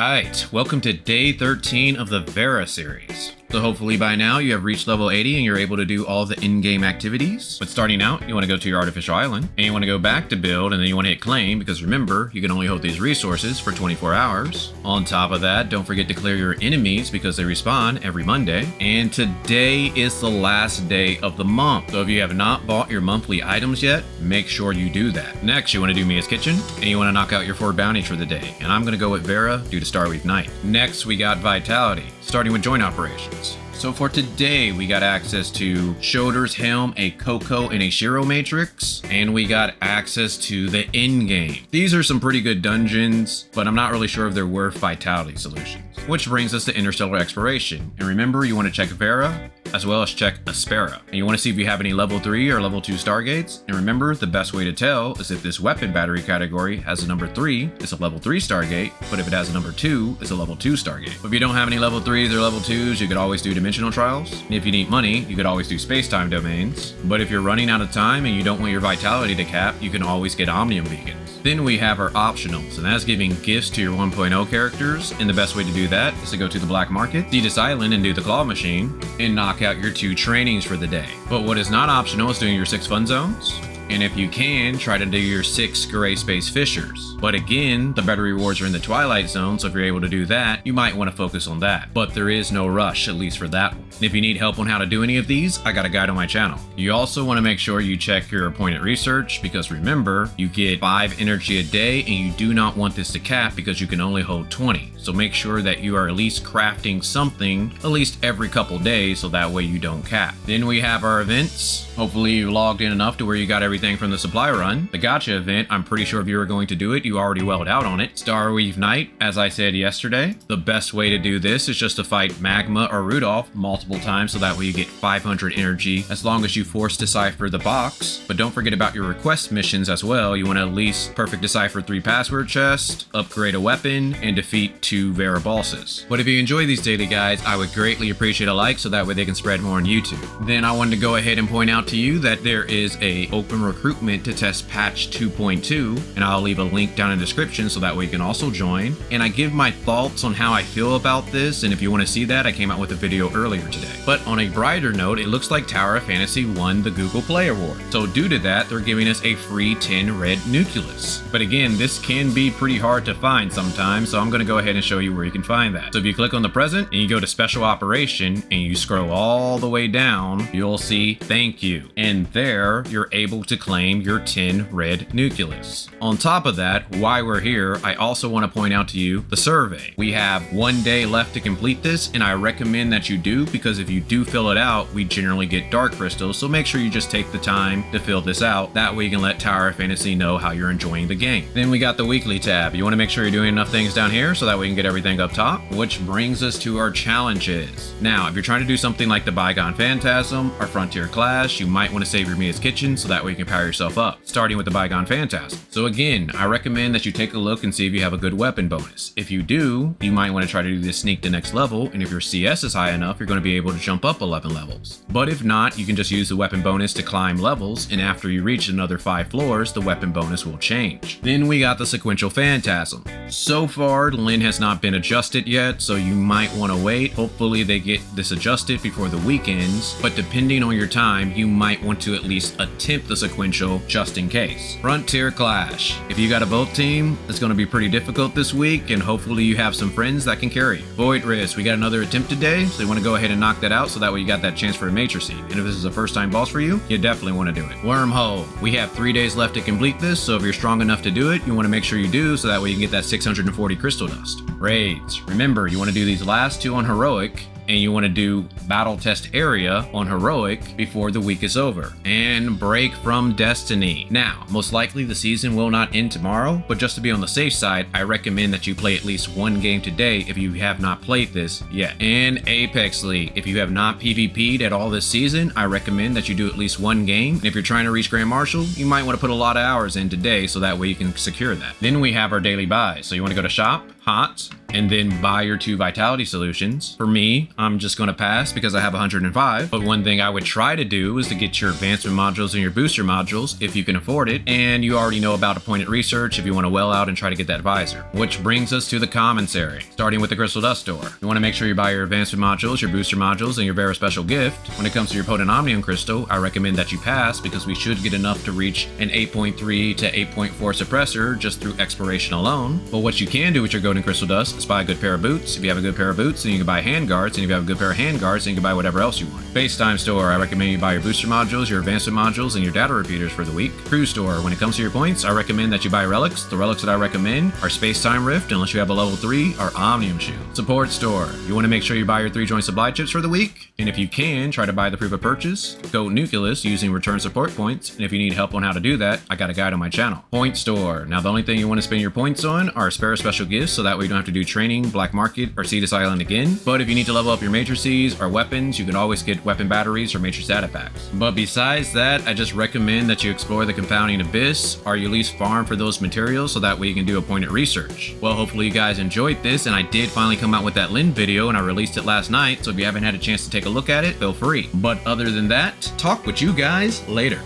Alright, welcome to day 13 of the Vera Series. So hopefully by now you have reached level 80 and you're able to do all the in-game activities. But starting out, you want to go to your artificial island, and you want to go back to build, and then you want to hit claim, because remember, you can only hold these resources for 24 hours. On top of that, don't forget to clear your enemies because they respawn every Monday. And today is the last day of the month. So if you have not bought your monthly items yet, make sure you do that. Next, you want to do Mia's Kitchen, and you want to knock out your 4 bounties for the day. And I'm going to go with Vera due to Starweave Night. Next, we got Vitality, starting with joint operations. So for today, we got access to Shoulders, Helm, a Coco, and a Shiro Matrix, and we got access to the in-game. These are some pretty good dungeons, but I'm not really sure if they're worth Vitality solutions. Which brings us to Interstellar Exploration. And remember, you want to check Vera, as well as check Aspera. And you want to see if you have any level 3 or level 2 Stargates. And remember, the best way to tell is if this weapon battery category has a number 3, it's a level 3 Stargate, but if it has a number 2, it's a level 2 Stargate. But if you don't have any level 3s or level 2s, you could always do Dimensional Trials. And if you need money, you could always do Space-Time Domains. But if you're running out of time and you don't want your Vitality to cap, you can always get Omnium Beacons. Then we have our optionals, and that's giving gifts to your 1.0 characters, and the best way to do that is to go to the black market, see this island and do the claw machine, and knock out your 2 trainings for the day. But what is not optional is doing your 6 fun zones, and if you can, try to do your 6 Greyspace fishers. But again, the better rewards are in the Twilight zone, so if you're able to do that, you might want to focus on that. But there is no rush, at least for that one. And if you need help on how to do any of these, I got a guide on my channel. You also want to make sure you check your appointed research, because remember, you get 5 energy a day, and you do not want this to cap because you can only hold 20. So make sure that you are at least crafting something at least every couple days, so that way you don't cap. Then we have our events. Hopefully you logged in enough to where you got everything from the supply run. The Gacha event, I'm pretty sure if you were going to do it, you already welled out on it. Starweave Night, as I said yesterday. The best way to do this is just to fight Magma or Rudolph multiple times, so that way you get 500 energy as long as you force decipher the box. But don't forget about your request missions as well. You want to at least perfect decipher 3 password chests, upgrade a weapon, and defeat 2 Vera bosses. But if you enjoy these daily guides, I would greatly appreciate a like so that way they can spread more on YouTube. Then I wanted to go ahead and point out to you that there is a open recruitment to test patch 2.2, and I'll leave a link down in the description so that way you can also join. And I give my thoughts on how I feel about this, and if you want to see that, I came out with a video earlier today. But on a brighter note, it looks like Tower of Fantasy won the Google Play Award. So due to that, they're giving us a free 10 Red Nucleus. But again, this can be pretty hard to find sometimes, so I'm going to go ahead and show you where you can find that. So if you click on the present and you go to Special Operation and you scroll all the way down, you'll see Thank You. And there, you're able to claim your 10 Red Nucleus. On top of that, while we're here, I also want to point out to you the survey. We have 1 day left to complete this, and I recommend that you do, because if you do fill it out, we generally get dark crystals, so make sure you just take the time to fill this out. That way you can let Tower of Fantasy know how you're enjoying the game. Then we got the weekly tab. You want to make sure you're doing enough things down here so that we can get everything up top, which brings us to our challenges. Now, if you're trying to do something like the Bygone Phantasm or Frontier Clash, you might want to save your Mia's Kitchen so that way you can power yourself up, starting with the Bygone Phantasm. So again, I recommend that you take a look and see if you have a good weapon bonus. If you do, you might want to try to do this sneak to next level, and if your CS is high enough, you're going to be able to jump up 11 levels. But if not, you can just use the weapon bonus to climb levels, and after you reach another 5 floors, the weapon bonus will change. Then we got the Sequential Phantasm. So far, Lin has not been adjusted yet, so you might want to wait. Hopefully they get this adjusted before the weekends, but depending on your time, you might want to at least attempt the sequential just in case. Frontier Clash. If you got a boat team, it's going to be pretty difficult this week, and hopefully you have some friends that can carry. Void Risk, we got another attempt today, so you want to go ahead and knock that out so that way you got that chance for a major seed. And if this is a first time boss for you, you definitely want to do it. Wormhole. We have 3 days left to complete this, so if you're strong enough to do it, you want to make sure you do, so that way you can get that 640 crystal dust. Raids. Remember, you want to do these last 2 on heroic, and you want to do battle test area on heroic before the week is over. And break from destiny. Now, most likely the season will not end tomorrow, but just to be on the safe side, I recommend that you play at least 1 game today if you have not played this yet. And Apex League. If you have not PvP'd at all this season, I recommend that you do at least 1 game. And if you're trying to reach Grand Marshal, you might want to put a lot of hours in today so that way you can secure that. Then we have our daily buys. So you want to go to shop, hot, and then buy your 2 vitality solutions. For me, I'm just going to pass because I have 105. But one thing I would try to do is to get your advancement modules and your booster modules if you can afford it. And you already know about appointed research if you want to well out and try to get that visor. Which brings us to the Commissary, starting with the Crystal Dust Store. You want to make sure you buy your advancement modules, your booster modules, and your Vera special gift. When it comes to your Potent Omnium Crystal, I recommend that you pass because we should get enough to reach an 8.3 to 8.4 suppressor just through exploration alone. But what you can do with your Golden Crystal Dust is buy a good pair of boots. If you have a good pair of boots, then you can buy hand guards, and if you have a good pair of hand guards, then you can buy whatever else you want. FaceTime Store, I recommend you buy your booster modules, your advancement modules, and your data repeaters for the week. Crew Store, when it comes to your points, I recommend that you buy relics. The relics that I recommend are Space-Time Rift, unless you have a level 3, or Omnium Shield. Support Store, you want to make sure you buy your 3 joint supply chips for the week, and if you can, try to buy the proof of purchase, Red Nucleus using return support points, and if you need help on how to do that, I got a guide on my channel. Point Store, now the only thing you want to spend your points on are spare special gifts, so that way you don't have to do training, black market, or Cetus Island again. But if you need to level up your matrices or weapons, you can always get weapon batteries or matrix data packs. But besides that, I just recommend that you explore the Confounding Abyss, or you at least farm for those materials so that way you can do appointed research. Well, hopefully you guys enjoyed this, and I did finally come out with that Lin video, and I released it last night, so if you haven't had a chance to take a look at it, feel free. But other than that, talk with you guys later.